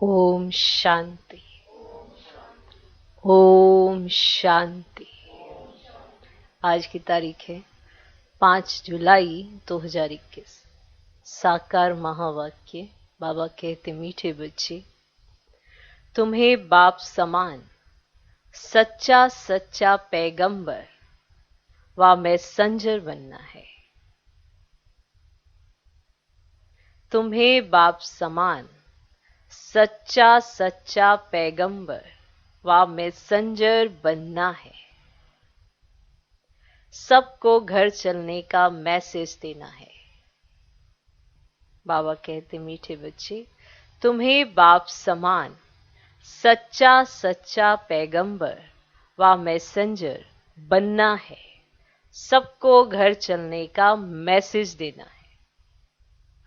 ओम शांति। ओम शांति। आज की तारीख है 5 जुलाई 2021। साकार महावाक्य। बाबा कहते, मीठे बच्चे, तुम्हें बाप समान सच्चा सच्चा पैगंबर व मैसेंजर बनना है। तुम्हें बाप समान सच्चा सच्चा पैगंबर व मैसेंजर बनना है। सबको घर चलने का मैसेज देना है। बाबा कहते, मीठे बच्चे, तुम्हें बाप समान सच्चा सच्चा पैगंबर व मैसेंजर बनना है। सबको घर चलने का मैसेज देना है।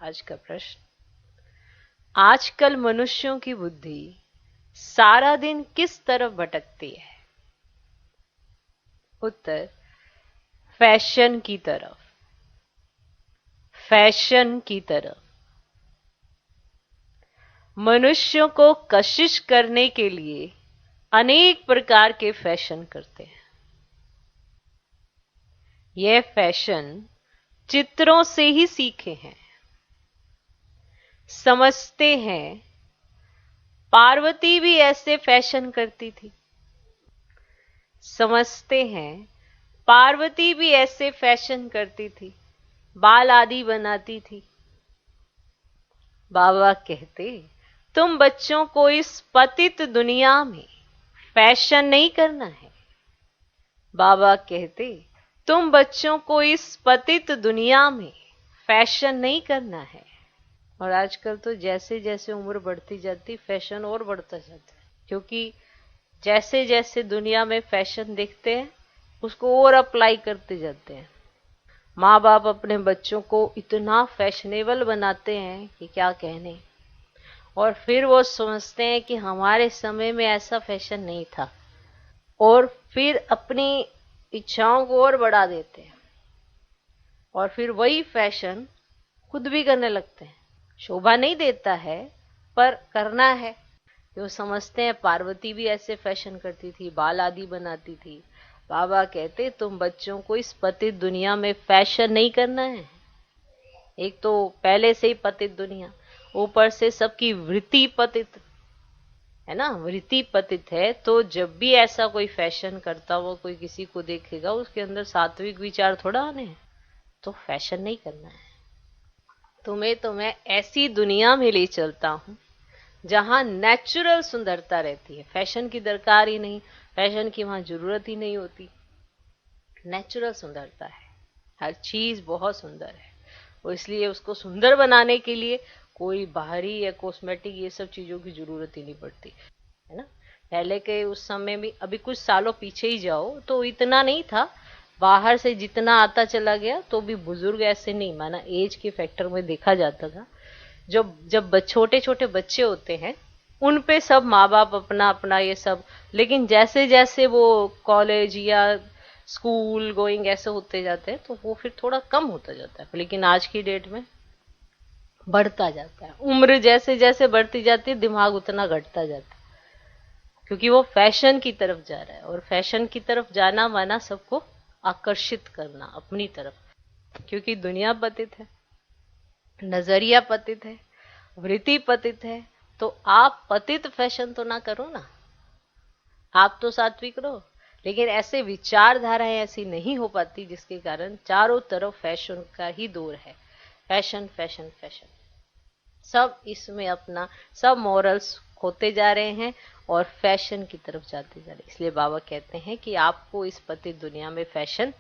आज का प्रश्न, आजकल मनुष्यों की बुद्धि सारा दिन किस तरफ भटकती है? उत्तर, फैशन की तरफ। फैशन की तरफ। मनुष्यों को कशिश करने के लिए अनेक प्रकार के फैशन करते हैं। यह फैशन चित्रों से ही सीखे हैं। समझते हैं पार्वती भी ऐसे फैशन करती थी। समझते हैं पार्वती भी ऐसे फैशन करती थी, बाल आदि बनाती थी। बाबा कहते, तुम बच्चों को इस पतित दुनिया में फैशन नहीं करना है। बाबा कहते, तुम बच्चों को इस पतित दुनिया में फैशन नहीं करना है। और आजकल तो जैसे जैसे उम्र बढ़ती जाती, फैशन और बढ़ता जाता है, क्योंकि जैसे जैसे दुनिया में फैशन देखते हैं उसको और अप्लाई करते जाते हैं। माँ बाप अपने बच्चों को इतना फैशनेबल बनाते हैं कि क्या कहने, और फिर वो समझते हैं कि हमारे समय में ऐसा फैशन नहीं था, और फिर अपनी इच्छाओं को और बढ़ा देते हैं, और फिर वही फैशन खुद भी करने लगते हैं। शोभा नहीं देता है, पर करना है। वो समझते हैं पार्वती भी ऐसे फैशन करती थी, बाल आदि बनाती थी। बाबा कहते, तुम बच्चों को इस पतित दुनिया में फैशन नहीं करना है। एक तो पहले से ही पतित दुनिया, ऊपर से सबकी वृत्ति पतित है ना। वृत्ति पतित है, तो जब भी ऐसा कोई फैशन करता हुआ कोई किसी को देखेगा, उसके अंदर सात्विक विचार थोड़ा आने हैं। तो फैशन नहीं करना है। तुम्हें तो मैं ऐसी दुनिया में ले चलता हूं जहां नेचुरल सुंदरता रहती है। फैशन की दरकार ही नहीं, फैशन की वहां जरूरत ही नहीं होती। नेचुरल सुंदरता है, हर चीज बहुत सुंदर है, और इसलिए उसको सुंदर बनाने के लिए कोई बाहरी या कॉस्मेटिक ये सब चीजों की जरूरत ही नहीं पड़ती, है ना। पहले के उस समय में, अभी कुछ सालों पीछे ही जाओ तो इतना नहीं था। बाहर से जितना आता चला गया, तो भी बुजुर्ग ऐसे नहीं, माना एज के फैक्टर में देखा जाता था। जब छोटे छोटे बच्चे होते हैं, उन पे सब माँ बाप अपना अपना ये सब, लेकिन जैसे जैसे वो कॉलेज या स्कूल गोइंग ऐसे होते जाते हैं, तो वो फिर थोड़ा कम होता जाता है। लेकिन आज की डेट में बढ़ता जाता है। उम्र जैसे जैसे बढ़ती जाती है, दिमाग उतना घटता जाता है, क्योंकि वो फैशन की तरफ जा रहा है। और फैशन की तरफ जाना माना सबको आकर्षित करना अपनी तरफ, क्योंकि दुनिया पतित है, नजरिया पतित है, वृत्ति पतित है। तो आप पतित फैशन तो ना करो ना, आप तो सात्विक रहो। लेकिन ऐसे विचारधाराएं ऐसी नहीं हो पाती, जिसके कारण चारों तरफ फैशन का ही दौर है। फैशन फैशन फैशन, सब इसमें अपना सब मॉरल्स खोते जा रहे हैं और फैशन की तरफ जाते जा रहे हैं। इसलिए बाबा कहते हैं कि आपको इस पतित दुनिया में फैशन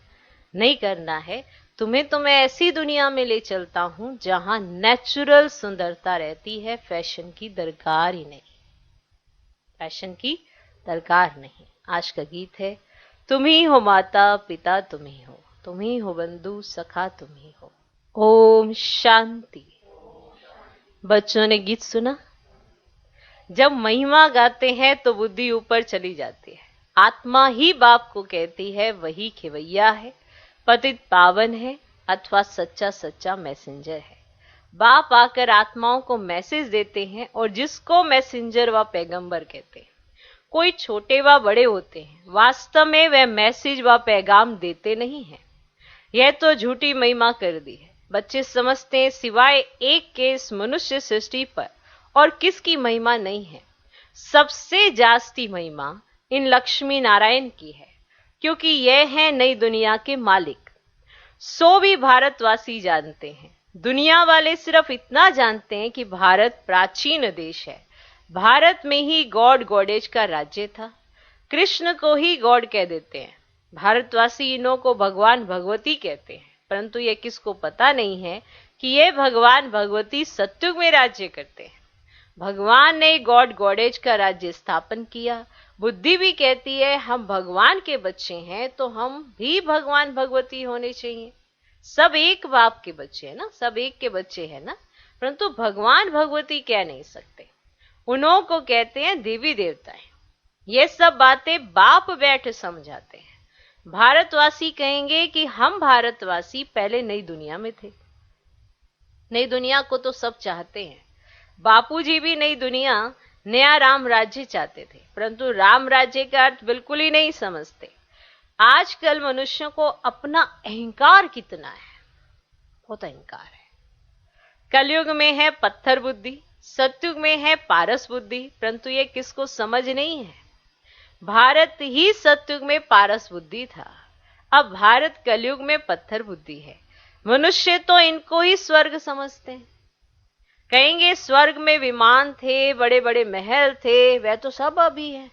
नहीं करना है। तुम्हें तो मैं ऐसी दुनिया में ले चलता हूं जहां नेचुरल सुंदरता रहती है, फैशन की दरकार ही नहीं। फैशन की दरकार नहीं। आज का गीत है, तुम ही हो माता पिता, तुम ही हो बंधु सखा, तुम ही हो। ओम शांति। बच्चों ने गीत सुना? जब महिमा गाते हैं तो बुद्धि ऊपर चली जाती है। आत्मा ही बाप को कहती है, वही खेवैया है, पतित पावन है, अथवा सच्चा सच्चा मैसेंजर है। बाप आकर आत्माओं को मैसेज देते हैं और जिसको मैसेंजर व पैगंबर कहते हैं। कोई छोटे व बड़े होते हैं, वास्तव में वह मैसेज व पैगाम देते नहीं हैं। यह तो झूठी महिमा कर दी है। बच्चे समझते हैं सिवाय एक के इस मनुष्य सृष्टि पर और किसकी महिमा नहीं है। सबसे जास्ती महिमा इन लक्ष्मी नारायण की है, क्योंकि यह है नई दुनिया के मालिक। सो भी भारतवासी जानते हैं। दुनिया वाले सिर्फ इतना जानते हैं कि भारत प्राचीन देश है। भारत में ही गॉड गॉडेज का राज्य था। कृष्ण को ही गॉड कह देते हैं। भारतवासी इन्हों को भगवान भगवती कहते हैं, परंतु यह किसको पता नहीं है कि ये भगवान भगवती सत्युग में राज्य करते हैं। भगवान ने गॉड गॉडेज का राज्य स्थापन किया। बुद्धि भी कहती है हम भगवान के बच्चे हैं, तो हम भी भगवान भगवती होने चाहिए। सब एक बाप के बच्चे हैं ना, सब एक के बच्चे हैं ना, परंतु भगवान भगवती कह नहीं सकते। उन्हों को कहते हैं देवी देवताएं। ये सब बातें बाप बैठ समझाते हैं। भारतवासी कहेंगे कि हम भारतवासी पहले नई दुनिया में थे। नई दुनिया को तो सब चाहते हैं। बापूजी भी नई दुनिया, नया राम राज्य चाहते थे, परंतु राम राज्य का अर्थ बिल्कुल ही नहीं समझते। आजकल मनुष्यों को अपना अहंकार कितना है, बहुत अहंकार है। कलयुग में है पत्थर बुद्धि, सतयुग में है पारस बुद्धि, परंतु ये किसको समझ नहीं है। भारत ही सतयुग में पारस बुद्धि था, अब भारत कलयुग में पत्थर बुद्धि है। मनुष्य तो इनको ही स्वर्ग समझते हैं। कहेंगे स्वर्ग में विमान थे, बड़े बड़े महल थे, वह तो सब अभी है,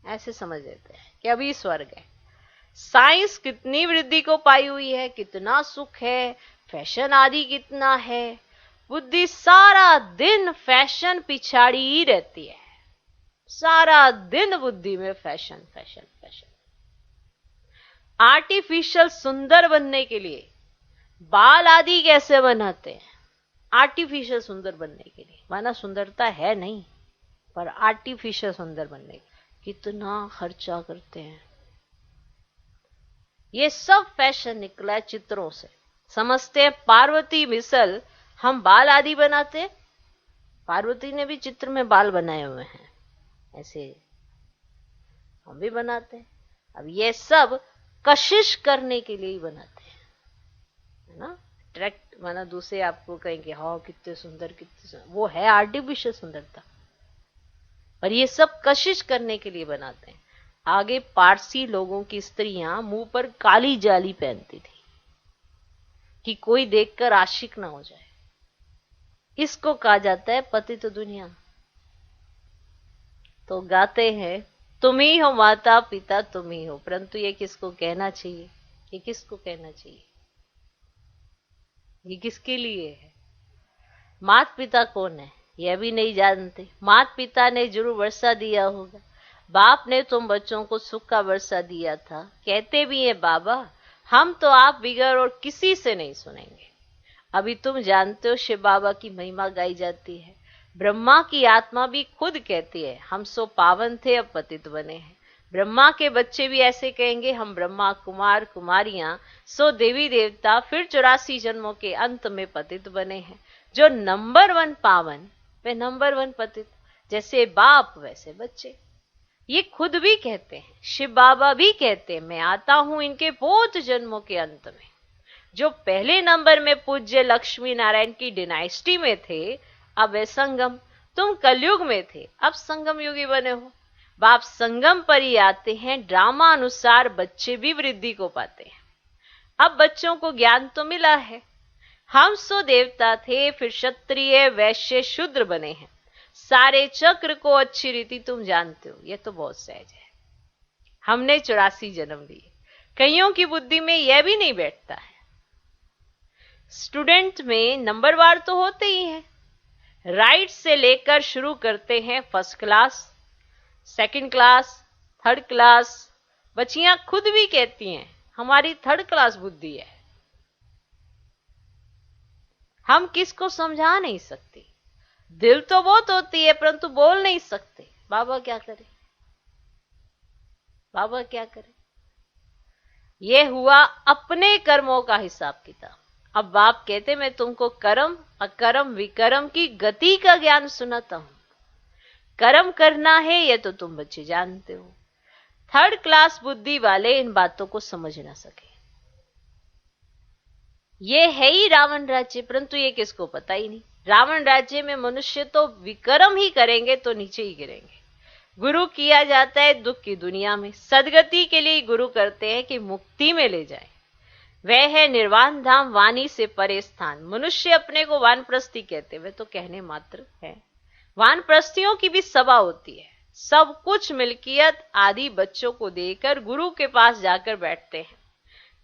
ऐसे समझ लेते हैं कि अभी स्वर्ग है। साइंस कितनी वृद्धि को पाई हुई है, कितना सुख है, फैशन आदि कितना है। बुद्धि सारा दिन फैशन पिछाड़ी ही रहती है। सारा दिन बुद्धि में फैशन फैशन फैशन। आर्टिफिशियल सुंदर बनने के लिए बाल आदि कैसे बनाते हैं, आर्टिफिशियल सुंदर बनने के लिए, माना सुंदरता है नहीं, पर आर्टिफिशियल सुंदर बनने कितना खर्चा करते हैं। ये सब फैशन निकला है चित्रों से। समझते हैं पार्वती मिसल हम बाल आदि बनाते, पार्वती ने भी चित्र में बाल बनाए हुए हैं, ऐसे हम भी बनाते हैं। अब ये सब कशिश करने के लिए ही बनाते हैं, है ना, अट्रैक्ट, माना दूसरे आपको कहेंगे हाँ कितने सुंदर कितने सुंदर, वो है आर्टिफिशियल सुंदरता, पर ये सब कशिश करने के लिए बनाते हैं। आगे पारसी लोगों की स्त्रियां मुंह पर काली जाली पहनती थी कि कोई देखकर आशिक ना हो जाए। इसको कहा जाता है पतित दुनिया। तो गाते हैं तुम ही हो माता पिता तुम ही हो, परंतु ये किसको कहना चाहिए, ये किसको कहना चाहिए, ये किसके लिए है। माता पिता कौन है यह भी नहीं जानते। माता पिता ने जरूर वर्षा दिया होगा, बाप ने तुम बच्चों को सुख का वर्षा दिया था। कहते भी है बाबा हम तो आप बिगड़ और किसी से नहीं सुनेंगे। अभी तुम जानते हो शिव बाबा की महिमा गाई जाती है। ब्रह्मा की आत्मा भी खुद कहती है हम सो पावन थे अब पतित बने हैं। ब्रह्मा के बच्चे भी ऐसे कहेंगे हम ब्रह्मा कुमार कुमारियां सो देवी देवता फिर 84 जन्मों के अंत में पतित बने हैं। जो नंबर 1 पावन वे नंबर 1 पतित, जैसे बाप वैसे बच्चे। ये खुद भी कहते हैं, शिव बाबा भी कहते हैं मैं आता हूं इनके बहुत जन्मों के अंत में। जो पहले नंबर में पूज्य लक्ष्मी नारायण की डिनाइस्टी में थे, अब वे संगम, तुम कलयुग में थे अब संगम युगी बने हो। बाप संगम पर ही आते हैं, ड्रामा अनुसार बच्चे भी वृद्धि को पाते हैं। अब बच्चों को ज्ञान तो मिला है, हम सो देवता थे फिर क्षत्रिय वैश्य शूद्र बने हैं। सारे चक्र को अच्छी रीति तुम जानते हो, यह तो बहुत सहज है। हमने 84 जन्म लिए, कईयों की बुद्धि में यह भी नहीं बैठता है। स्टूडेंट में नंबरवार तो होते ही हैं, राइट से लेकर शुरू करते हैं first class, second class, third class. बच्चियां खुद भी कहती हैं हमारी थर्ड क्लास बुद्धि है। हम किसको समझा नहीं सकते, दिल तो बहुत होती है परंतु बोल नहीं सकते। बाबा क्या करे, बाबा क्या करे। यह हुआ अपने कर्मों का हिसाब किताब। अब बाप कहते मैं तुमको कर्म अकर्म विकर्म की गति का ज्ञान सुनाता हूं। कर्म करना है ये तो तुम बच्चे जानते हो। थर्ड क्लास बुद्धि वाले इन बातों को समझ ना सके। ये है ही रावण राज्य, परंतु ये किसको पता ही नहीं। रावण राज्य में मनुष्य तो विकर्म ही करेंगे तो नीचे ही गिरेंगे। गुरु किया जाता है दुख की दुनिया में, सदगति के लिए गुरु करते हैं कि मुक्ति में ले जाए। वह है निर्वाण धाम, वाणी से परे स्थान। मनुष्य अपने को वानप्रस्थी कहते, वे तो कहने मात्र है। वानप्रस्थियों की भी सभा होती है, सब कुछ मिल्कियत आदि बच्चों को देकर गुरु के पास जाकर बैठते हैं।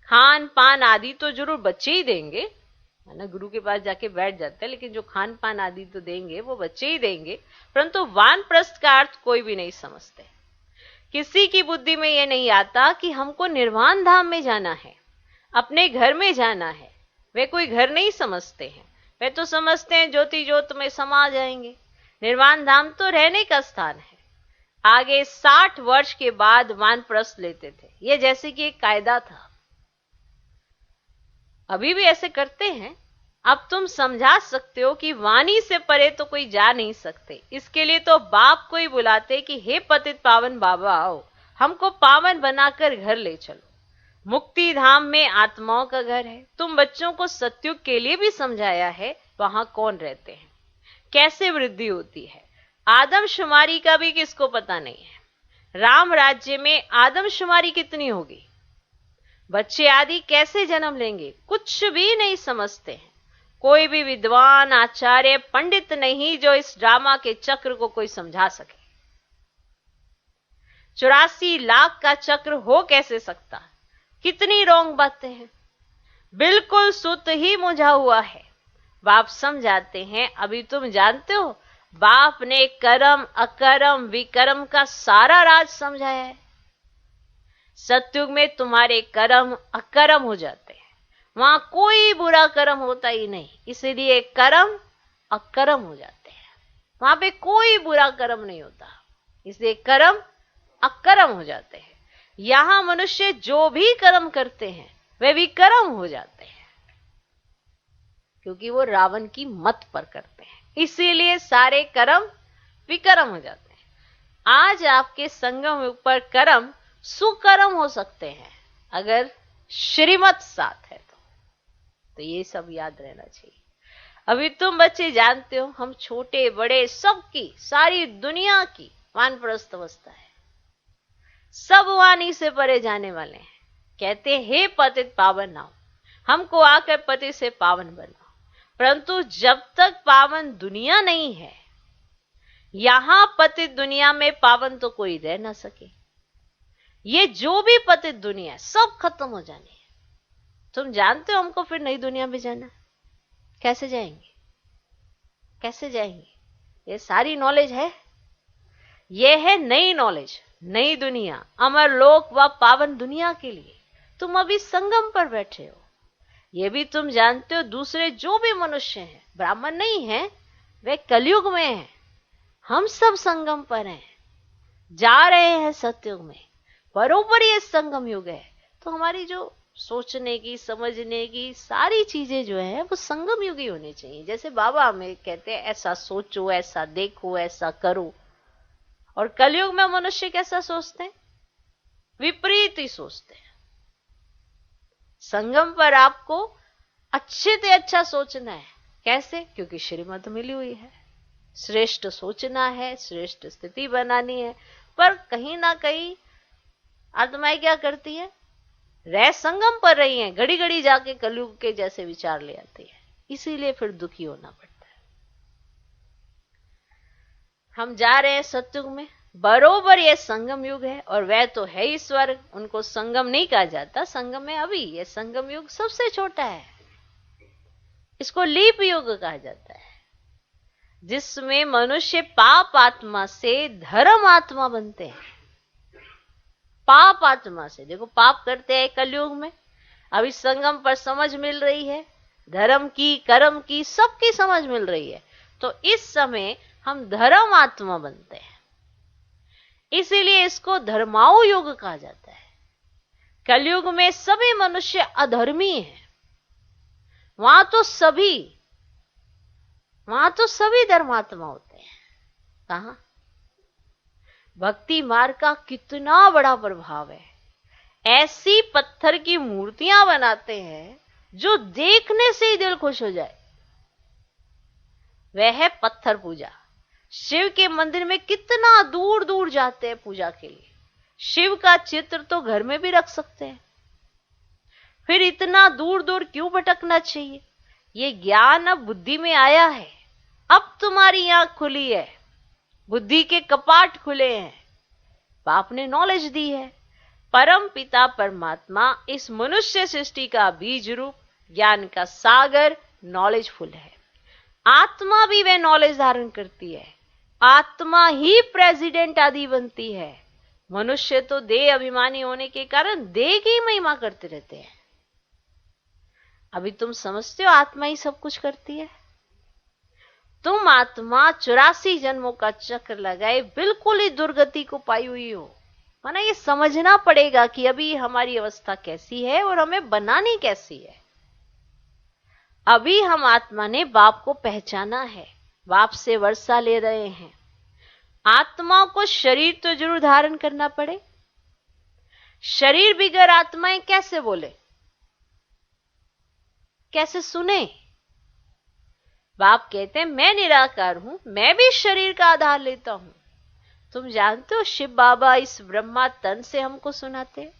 खान पान आदि तो जरूर बच्चे ही देंगे, है ना, गुरु के पास जाके बैठ जाते हैं, लेकिन जो खान पान आदि तो देंगे वो बच्चे ही देंगे। परंतु वानप्रस्थ का अर्थ कोई भी नहीं समझते। किसी की बुद्धि में यह नहीं आता कि हमको निर्वाण धाम में जाना है, अपने घर में जाना है। वे कोई घर नहीं समझते हैं, वे तो समझते हैं ज्योति ज्योत में समा जाएंगे। निर्वाण धाम तो रहने का स्थान है। आगे 60 वर्ष के बाद वानप्रस्थ लेते थे, ये जैसे कि एक कायदा था। अभी भी ऐसे करते हैं। अब तुम समझा सकते हो कि वाणी से परे तो कोई जा नहीं सकते। इसके लिए तो बाप को ही बुलाते कि हे पतित पावन बाबा आओ, हमको पावन बनाकर घर ले चलो। मुक्ति धाम में आत्माओं का घर है। तुम बच्चों को सतयुग के लिए भी समझाया है, वहां कौन रहते हैं, कैसे वृद्धि होती है। आदमशुमारी का भी किसको पता नहीं है। राम राज्य में आदमशुमारी कितनी होगी, बच्चे आदि कैसे जन्म लेंगे, कुछ भी नहीं समझते हैं। कोई भी विद्वान आचार्य पंडित नहीं जो इस ड्रामा के चक्र को कोई समझा सके। 84 लाख का चक्र हो कैसे सकता, कितनी रोंग बातें हैं। बिल्कुल सुत ही मुझा हुआ है। बाप समझाते हैं, अभी तुम जानते हो बाप ने कर्म अकर्म विकर्म का सारा राज समझाया है। सतयुग में तुम्हारे कर्म अकर्म हो जाते हैं, वहां कोई बुरा कर्म होता ही नहीं, इसलिए कर्म अकर्म हो जाते हैं। वहां पे कोई बुरा कर्म नहीं होता, इसलिए कर्म अकर्म हो जाते हैं। यहां मनुष्य जो भी कर्म करते हैं वे विकर्म हो जाते हैं, क्योंकि वो रावण की मत पर करते हैं, इसीलिए सारे कर्म विकर्म हो जाते हैं। आज आपके संगम ऊपर कर्म सुकर्म हो सकते हैं, अगर श्रीमत साथ है तो ये सब याद रहना चाहिए। अभी तुम बच्चे जानते हो, हम छोटे बड़े सबकी, सारी दुनिया की वानप्रस्थ अवस्था है। सब वाणी से परे जाने वाले हैं। कहते हे पतित पावन नाओ, हमको आकर पति से पावन बनाओ। परंतु जब तक पावन दुनिया नहीं है, यहां पतित दुनिया में पावन तो कोई रह ना सके। ये जो भी पतित दुनिया है सब खत्म हो जानी है। तुम जानते हो हमको फिर नई दुनिया में जाना, कैसे जाएंगे, कैसे जाएंगे, ये सारी नॉलेज है। ये है नई नॉलेज, नई दुनिया, अमर लोक व पावन दुनिया के लिए तुम अभी संगम पर बैठे हो। ये भी तुम जानते हो दूसरे जो भी मनुष्य हैं, ब्राह्मण नहीं है, वे कलयुग में हैं। हम सब संगम पर हैं, जा रहे हैं सतयुग में। बरोबर ये संगम युग है, तो हमारी जो सोचने की समझने की सारी चीजें जो है वो संगम युग ही होनी चाहिए। जैसे बाबा हमें कहते हैं ऐसा सोचो, ऐसा देखो, ऐसा करो। और कलयुग में मनुष्य कैसा सोचते हैं, विपरीत ही सोचते हैं। संगम पर आपको अच्छे से अच्छा सोचना है। कैसे, क्योंकि श्रीमत मिली हुई है, श्रेष्ठ सोचना है, श्रेष्ठ स्थिति बनानी है। पर कहीं ना कहीं आत्माएं क्या करती है, रह संगम पर रही हैं, घड़ी घड़ी जाके कलयुग के जैसे विचार ले आती है, इसीलिए फिर दुखी होना पड़ता है। हम जा रहे हैं सतयुग में, बरोबर ये संगम युग है, और वह तो है ही स्वर्ग, उनको संगम नहीं कहा जाता। संगम में अभी ये संगम युग सबसे छोटा है, इसको लीप युग कहा जाता है, जिसमें मनुष्य पाप आत्मा से धर्म आत्मा बनते हैं। पाप आत्मा से, देखो पाप करते हैं कलयुग में, अभी संगम पर समझ मिल रही है, धर्म की कर्म की सबकी समझ मिल रही है, तो इस समय हम धर्म आत्मा बनते हैं, इसीलिए इसको धर्माऊ युग कहा जाता है। कलयुग में सभी मनुष्य अधर्मी हैं, वहां तो सभी धर्मात्मा होते हैं। कहां? भक्ति मार्ग का कितना बड़ा प्रभाव है। ऐसी पत्थर की मूर्तियां बनाते हैं जो देखने से ही दिल खुश हो जाए। वह है पत्थर पूजा। शिव के मंदिर में कितना दूर दूर जाते हैं पूजा के लिए। शिव का चित्र तो घर में भी रख सकते हैं, फिर इतना दूर दूर क्यों भटकना चाहिए? ये ज्ञान अब बुद्धि में आया है। अब तुम्हारी आंख खुली है, बुद्धि के कपाट खुले हैं, बाप ने नॉलेज दी है। परम पिता परमात्मा इस मनुष्य सृष्टि का बीज रूप, ज्ञान का सागर, नॉलेजफुल है। आत्मा भी वह नॉलेज धारण करती है। आत्मा ही प्रेसिडेंट आदि बनती है। मनुष्य तो देह अभिमानी होने के कारण देह की महिमा करते रहते हैं। अभी तुम समझते हो आत्मा ही सब कुछ करती है? तुम आत्मा 84 जन्मों का चक्र लगाए बिल्कुल ही दुर्गति को पाई हुई हो। माना ये समझना पड़ेगा कि अभी हमारी अवस्था कैसी है और हमें बनानी कैसी है। अभी हम आत्मा ने बाप को पहचाना है, बाप से वर्षा ले रहे हैं। आत्मा को शरीर तो जरूर धारण करना पड़े। शरीर बिगर आत्माएं कैसे बोले, कैसे सुने? बाप कहते हैं मैं निराकार हूं, मैं भी शरीर का आधार लेता हूं। तुम जानते हो शिव बाबा इस ब्रह्मा तन से हमको सुनाते हैं।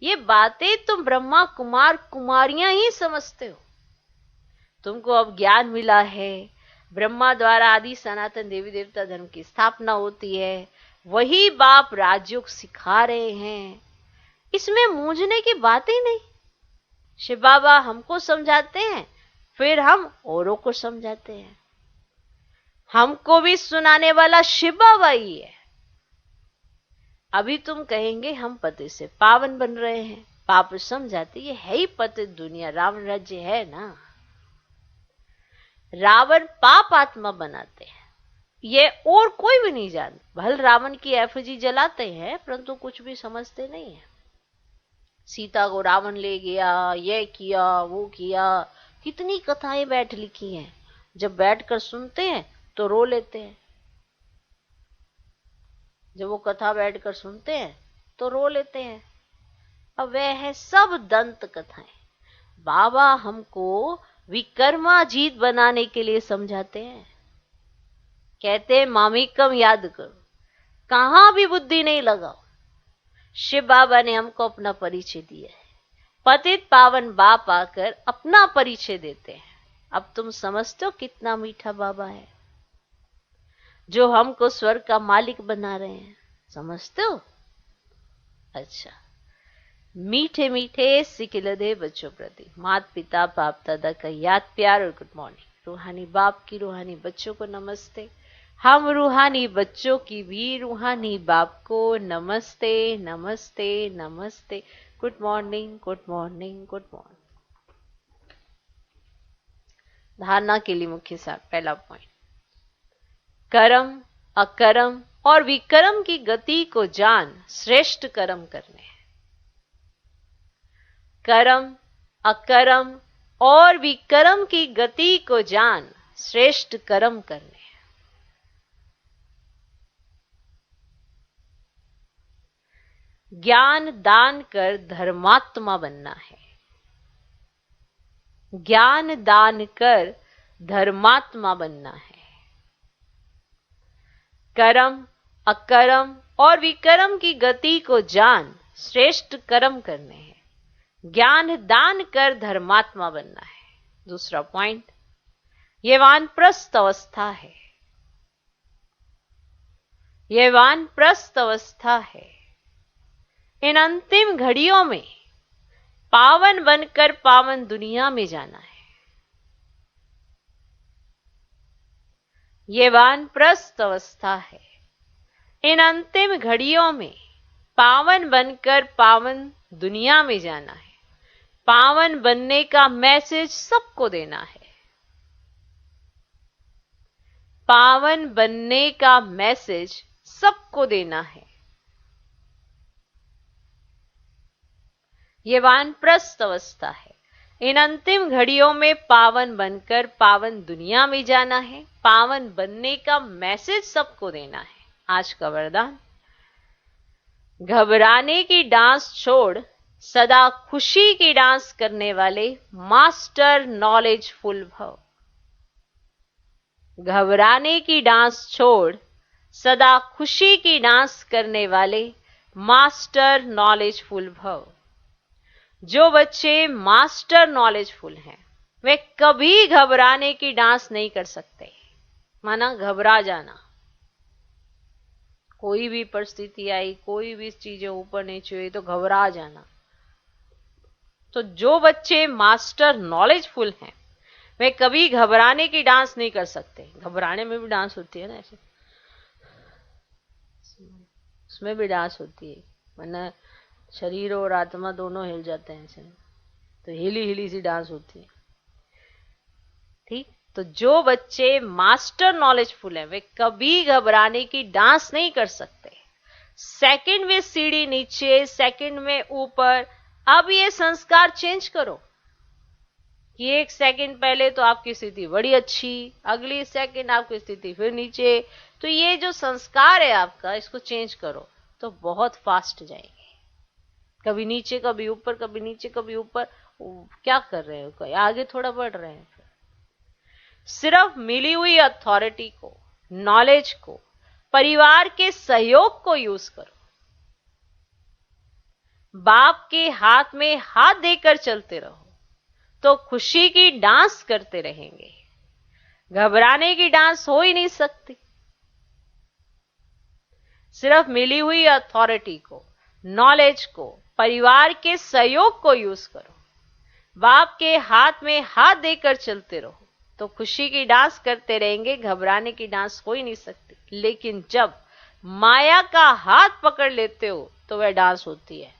ये बातें तुम ब्रह्मा कुमार कुमारियां ही समझते हो। तुमको अब ज्ञान मिला है, ब्रह्मा द्वारा आदि सनातन देवी देवता धर्म की स्थापना होती है, वही बाप राजयोग सिखा रहे हैं। इसमें मूंझने की बात ही नहीं। शिव बाबा हमको समझाते हैं, फिर हम औरों को समझाते हैं। हमको भी सुनाने वाला शिव बाबा ही है। अभी तुम कहेंगे हम पति से पावन बन रहे हैं। पाप समझाते ये है ही पति दुनिया, रावण राज्य है ना। रावण पाप आत्मा बनाते हैं, ये और कोई भी नहीं जानता। भल रावण की एफजी जलाते हैं परंतु कुछ भी समझते नहीं है। सीता को रावण ले गया, ये किया वो किया, कितनी कथाएं बैठ लिखी हैं। जब बैठकर सुनते हैं तो रो लेते हैं। जब वो कथा बैठकर सुनते हैं तो रो लेते हैं। अब वह है सब दंत कथाएं। बाबा हमको विकर्माजीत बनाने के लिए समझाते हैं। कहते हैं मामिकम याद करो, कहां भी बुद्धि नहीं लगाओ। शिव बाबा ने हमको अपना परिचय दिया है। पतित पावन बाप आकर अपना परिचय देते हैं। अब तुम समझते हो कितना मीठा बाबा है जो हमको स्वर्ग का मालिक बना रहे हैं। समझते हो? अच्छा, मीठे मीठे सिकिलदे बच्चों प्रति माता पिता बाप दादा का याद प्यार और गुड मॉर्निंग। रूहानी बाप की रूहानी बच्चों को नमस्ते। हम रूहानी बच्चों की भी रूहानी बाप को नमस्ते नमस्ते नमस्ते। Good morning good morning good morning. धारणा के लिए मुख्य सार, पहला पॉइंट, कर्म अकर्म और विकर्म की गति को जान श्रेष्ठ कर्म करने हैं। कर्म अकर्म और विकर्म की गति को जान श्रेष्ठ कर्म करने हैं। ज्ञान दान कर धर्मात्मा बनना है। ज्ञान दान कर धर्मात्मा बनना है। कर्म अकर्म और विकर्म की गति को जान श्रेष्ठ कर्म करने हैं। ज्ञान दान कर धर्मात्मा बनना है। दूसरा पॉइंट, ये वानप्रस्थ अवस्था है। ये वानप्रस्थ अवस्था है। इन अंतिम घड़ियों में पावन बनकर पावन दुनिया में जाना है। ये वानप्रस्थ अवस्था है। इन अंतिम घड़ियों में पावन बनकर पावन दुनिया में जाना है। पावन बनने का मैसेज सबको देना है। पावन बनने का मैसेज सबको देना है। ये वानप्रस्थ अवस्था है। इन अंतिम घड़ियों में पावन बनकर पावन दुनिया में जाना है। पावन बनने का मैसेज सबको देना है। आज का वरदान, घबराने की डांस छोड़ सदा खुशी की डांस करने वाले मास्टर नॉलेजफुल भव। घबराने की डांस छोड़ सदा खुशी की डांस करने वाले मास्टर नॉलेजफुल भव। जो बच्चे मास्टर नॉलेजफुल हैं वे कभी घबराने की डांस नहीं कर सकते। माना घबरा जाना, कोई भी परिस्थिति आई, कोई भी चीजें ऊपर नीचे हुई तो घबरा जाना। तो जो बच्चे मास्टर नॉलेजफुल हैं वे कभी घबराने की डांस नहीं कर सकते। घबराने में भी डांस होती है ना, ऐसे उसमें भी डांस होती है, वरना शरीर और आत्मा दोनों हिल जाते हैं ऐसे, तो हिली हिली सी डांस होती है। ठीक, तो जो बच्चे मास्टर नॉलेजफुल हैं वे कभी घबराने की डांस नहीं कर सकते। सेकंड में सीढ़ी नीचे, सेकंड में ऊपर। अब ये संस्कार चेंज करो कि एक सेकंड पहले तो आपकी स्थिति बड़ी अच्छी, अगली सेकंड आपकी स्थिति फिर नीचे। तो ये जो संस्कार है आपका, इसको चेंज करो तो बहुत फास्ट जाएंगे। कभी नीचे कभी ऊपर, कभी नीचे कभी ऊपर, क्या कर रहे हो, कोई आगे थोड़ा बढ़ रहे हैं। सिर्फ मिली हुई अथॉरिटी को, नॉलेज को, परिवार के सहयोग को यूज करो। बाप के हाथ में हाथ देकर चलते रहो तो खुशी की डांस करते रहेंगे। घबराने की डांस हो ही नहीं सकती। सिर्फ मिली हुई अथॉरिटी को, नॉलेज को, परिवार के सहयोग को यूज करो। बाप के हाथ में हाथ देकर चलते रहो तो खुशी की डांस करते रहेंगे। घबराने की डांस हो ही नहीं सकती। लेकिन जब माया का हाथ पकड़ लेते हो तो वह डांस होती है।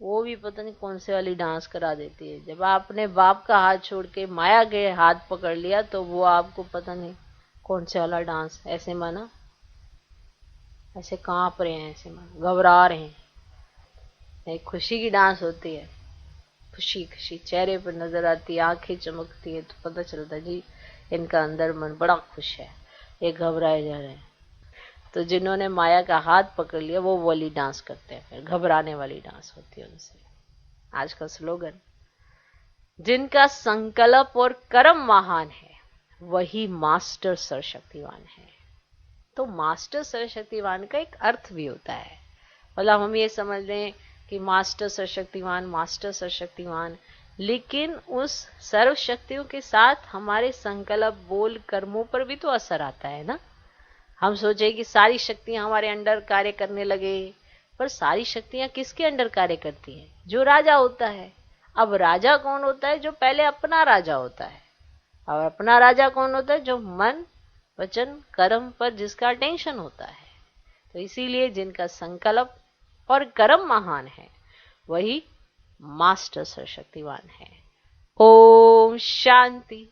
वो भी पता नहीं कौन से वाली डांस करा देती है। जब आपने बाप का हाथ छोड़ के माया के हाथ पकड़ लिया तो वो आपको पता नहीं कौन से वाला डांस, ऐसे माना ऐसे कांप रहे हैं, ऐसे माना घबरा रहे हैं। एक खुशी की डांस होती है, खुशी खुशी चेहरे पर नजर आती है, आंखें चमकती है तो पता चलता है जी इनका अंदर मन बड़ा खुश है, ये घबराए जा रहे हैं। तो जिन्होंने माया का हाथ पकड़ लिया वो वाली डांस करते हैं, फिर घबराने वाली डांस होती है उनसे। आज का स्लोगन, जिनका संकल्प और कर्म महान है वही मास्टर सर्वशक्तिवान है। तो मास्टर सर्वशक्तिवान का एक अर्थ भी होता है। मतलब हम ये समझ लें कि मास्टर सर्वशक्तिवान, मास्टर सर्वशक्तिवान, लेकिन उस सर्वशक्तियों के साथ हमारे संकल्प, बोल, कर्मों पर भी तो असर आता है ना। हम सोचे कि सारी शक्तियां हमारे अंडर कार्य करने लगे, पर सारी शक्तियां किसके अंडर कार्य करती हैं? जो राजा होता है। अब राजा कौन होता है? जो पहले अपना राजा होता है। और अपना राजा कौन होता है? जो मन, वचन, कर्म पर जिसका टेंशन होता है। तो इसीलिए जिनका संकल्प और कर्म महान है वही मास्टर सर्वशक्तिवान है। ओम शांति।